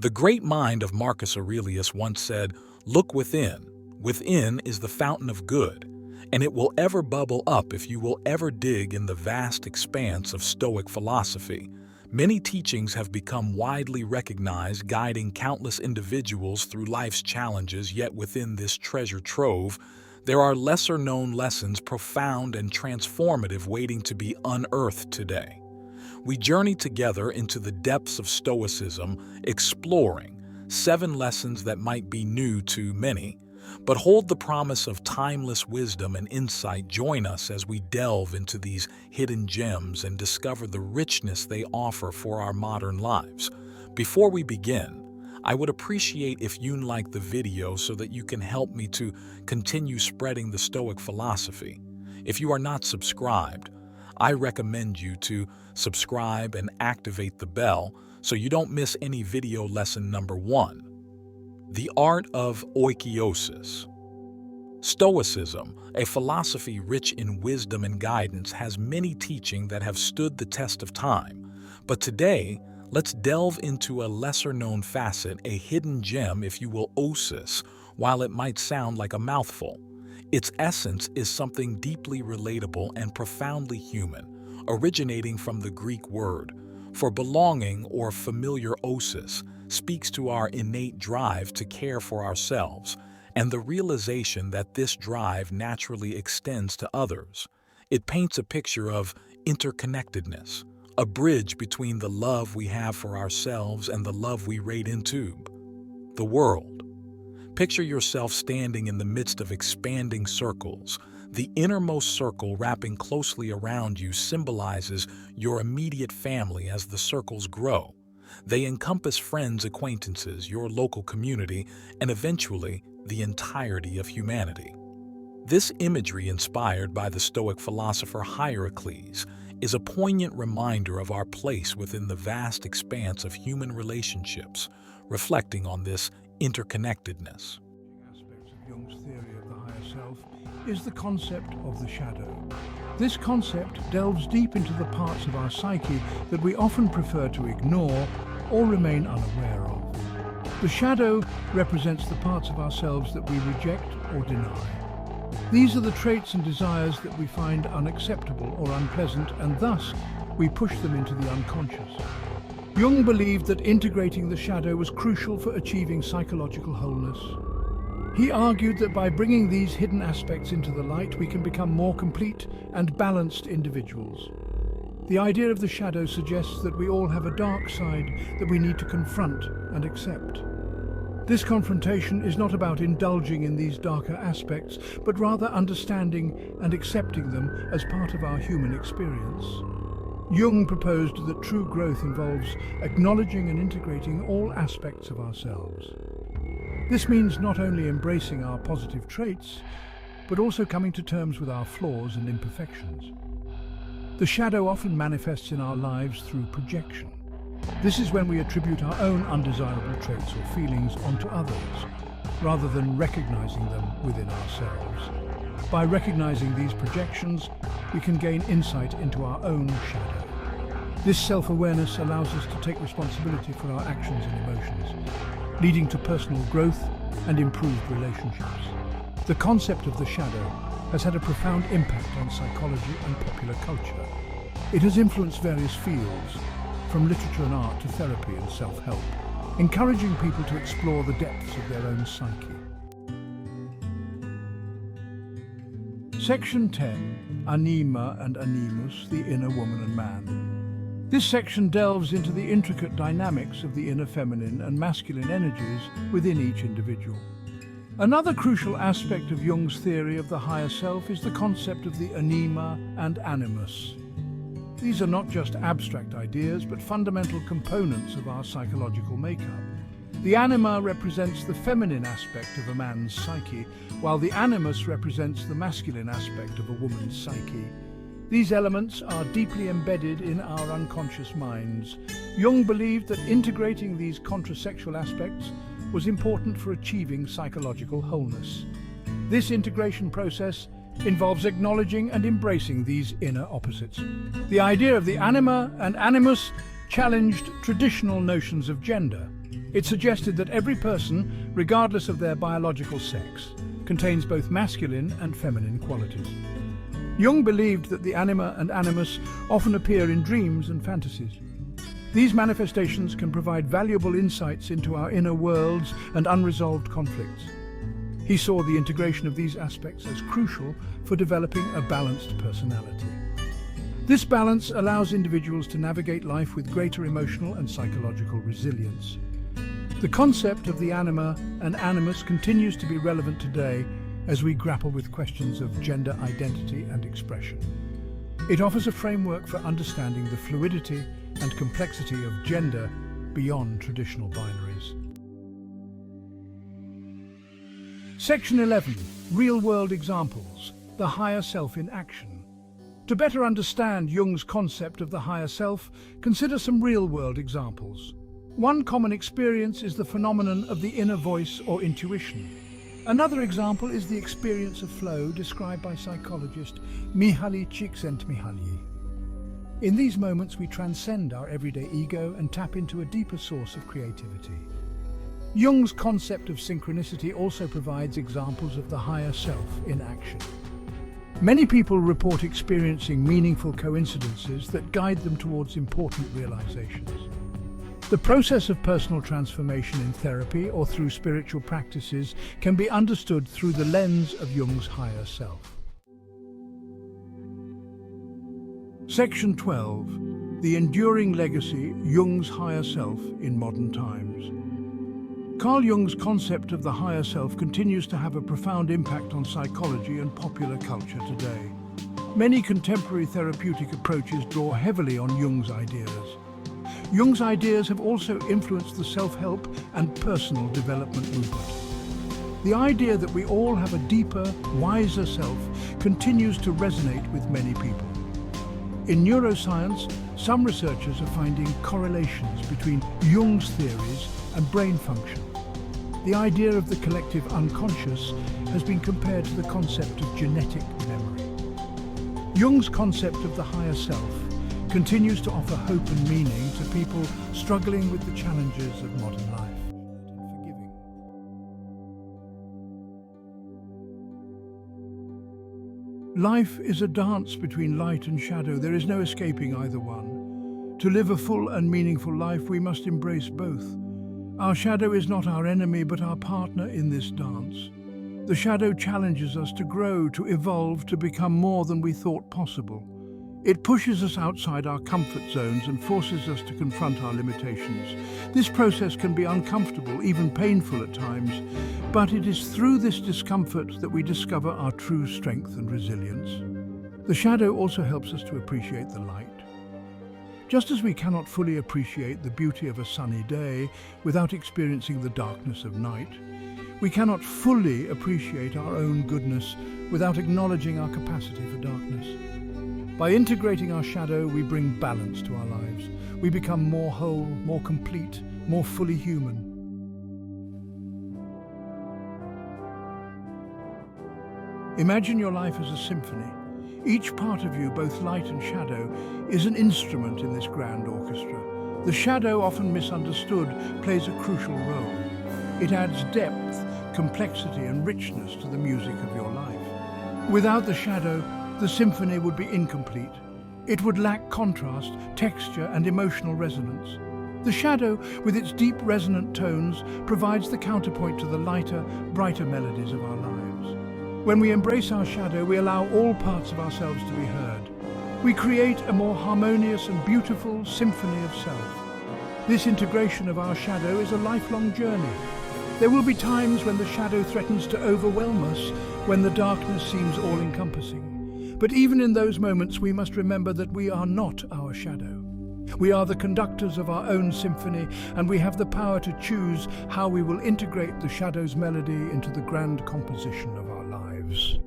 The great mind of Marcus Aurelius once said, "Look within. Within is the fountain of good, and it will ever bubble up if you will ever dig in the vast expanse of Stoic philosophy." Many teachings have become widely recognized, guiding countless individuals through life's challenges, yet within this treasure trove, there are lesser-known lessons, profound and transformative, waiting to be unearthed today. We journey together into the depths of Stoicism, exploring 7 lessons that might be new to many, but hold the promise of timeless wisdom and insight. Join us as we delve into these hidden gems and discover the richness they offer for our modern lives. Before we begin, I would appreciate if you like the video so that you can help me to continue spreading the Stoic philosophy. If you are not subscribed, I recommend you to subscribe and activate the bell so you don't miss any video. Lesson number 1. The art of oikeiosis. Stoicism, a philosophy rich in wisdom and guidance, has many teachings that have stood the test of time. But today, let's delve into a lesser-known facet, a hidden gem, if you will, osis. While it might sound like a mouthful, its essence is something deeply relatable and profoundly human, originating from the Greek word for belonging or familiar. Osis speaks to our innate drive to care for ourselves and the realization that this drive naturally extends to others. It paints a picture of interconnectedness, a bridge between the love we have for ourselves and the love we radiate into the world. Picture yourself standing in the midst of expanding circles. The innermost circle, wrapping closely around you, symbolizes your immediate family. As the circles grow, they encompass friends, acquaintances, your local community, and eventually the entirety of humanity. This imagery, inspired by the Stoic philosopher Hierocles, is a poignant reminder of our place within the vast expanse of human relationships, reflecting on this interconnectedness. Aspects of Jung's theory of the higher self is the concept of the shadow. This concept delves deep into the parts of our psyche that we often prefer to ignore or remain unaware of. The shadow represents the parts of ourselves that we reject or deny. These are the traits and desires that we find unacceptable or unpleasant, and thus we push them into the unconscious. Jung believed that integrating the shadow was crucial for achieving psychological wholeness. He argued that by bringing these hidden aspects into the light, we can become more complete and balanced individuals. The idea of the shadow suggests that we all have a dark side that we need to confront and accept. This confrontation is not about indulging in these darker aspects, but rather understanding and accepting them as part of our human experience. Jung proposed that true growth involves acknowledging and integrating all aspects of ourselves. This means not only embracing our positive traits, but also coming to terms with our flaws and imperfections. The shadow often manifests in our lives through projection. This is when we attribute our own undesirable traits or feelings onto others, rather than recognizing them within ourselves. By recognizing these projections, we can gain insight into our own shadow. This self-awareness allows us to take responsibility for our actions and emotions, leading to personal growth and improved relationships. The concept of the shadow has had a profound impact on psychology and popular culture. It has influenced various fields, from literature and art to therapy and self-help, encouraging people to explore the depths of their own psyche. Section 10. Anima and Animus, the inner woman and man. This section delves into the intricate dynamics of the inner feminine and masculine energies within each individual. Another crucial aspect of Jung's theory of the higher self is the concept of the anima and animus. These are not just abstract ideas, but fundamental components of our psychological makeup. The anima represents the feminine aspect of a man's psyche, while the animus represents the masculine aspect of a woman's psyche. These elements are deeply embedded in our unconscious minds. Jung believed that integrating these contrasexual aspects was important for achieving psychological wholeness. This integration process involves acknowledging and embracing these inner opposites. The idea of the anima and animus challenged traditional notions of gender. It suggested that every person, regardless of their biological sex, contains both masculine and feminine qualities. Jung believed that the anima and animus often appear in dreams and fantasies. These manifestations can provide valuable insights into our inner worlds and unresolved conflicts. He saw the integration of these aspects as crucial for developing a balanced personality. This balance allows individuals to navigate life with greater emotional and psychological resilience. The concept of the anima and animus continues to be relevant today as we grapple with questions of gender identity and expression. It offers a framework for understanding the fluidity and complexity of gender beyond traditional binaries. Section 11. Real-world examples. The higher self in action. To better understand Jung's concept of the higher self, consider some real-world examples. One common experience is the phenomenon of the inner voice or intuition. Another example is the experience of flow described by psychologist Mihaly Csikszentmihalyi. In these moments, we transcend our everyday ego and tap into a deeper source of creativity. Jung's concept of synchronicity also provides examples of the higher self in action. Many people report experiencing meaningful coincidences that guide them towards important realizations. The process of personal transformation in therapy or through spiritual practices can be understood through the lens of Jung's higher self. Section 12. The enduring legacy, Jung's higher self in modern times. Carl Jung's concept of the higher self continues to have a profound impact on psychology and popular culture today. Many contemporary therapeutic approaches draw heavily on Jung's ideas. Jung's ideas have also influenced the self-help and personal development movement. The idea that we all have a deeper, wiser self continues to resonate with many people. In neuroscience, some researchers are finding correlations between Jung's theories and brain function. The idea of the collective unconscious has been compared to the concept of genetic memory. Jung's concept of the higher self continues to offer hope and meaning to people struggling with the challenges of modern life. Life is a dance between light and shadow. There is no escaping either one. To live a full and meaningful life, we must embrace both. Our shadow is not our enemy, but our partner in this dance. The shadow challenges us to grow, to evolve, to become more than we thought possible. It pushes us outside our comfort zones and forces us to confront our limitations. This process can be uncomfortable, even painful at times, but it is through this discomfort that we discover our true strength and resilience. The shadow also helps us to appreciate the light. Just as we cannot fully appreciate the beauty of a sunny day without experiencing the darkness of night, we cannot fully appreciate our own goodness without acknowledging our capacity for darkness. By integrating our shadow, we bring balance to our lives. We become more whole, more complete, more fully human. Imagine your life as a symphony. Each part of you, both light and shadow, is an instrument in this grand orchestra. The shadow, often misunderstood, plays a crucial role. It adds depth, complexity, and richness to the music of your life. Without the shadow, the symphony would be incomplete. It would lack contrast, texture, and emotional resonance. The shadow, with its deep resonant tones, provides the counterpoint to the lighter, brighter melodies of our lives. When we embrace our shadow, we allow all parts of ourselves to be heard. We create a more harmonious and beautiful symphony of self. This integration of our shadow is a lifelong journey. There will be times when the shadow threatens to overwhelm us, when the darkness seems all-encompassing. But even in those moments, we must remember that we are not our shadow. We are the conductors of our own symphony, and we have the power to choose how we will integrate the shadow's melody into the grand composition of our lives.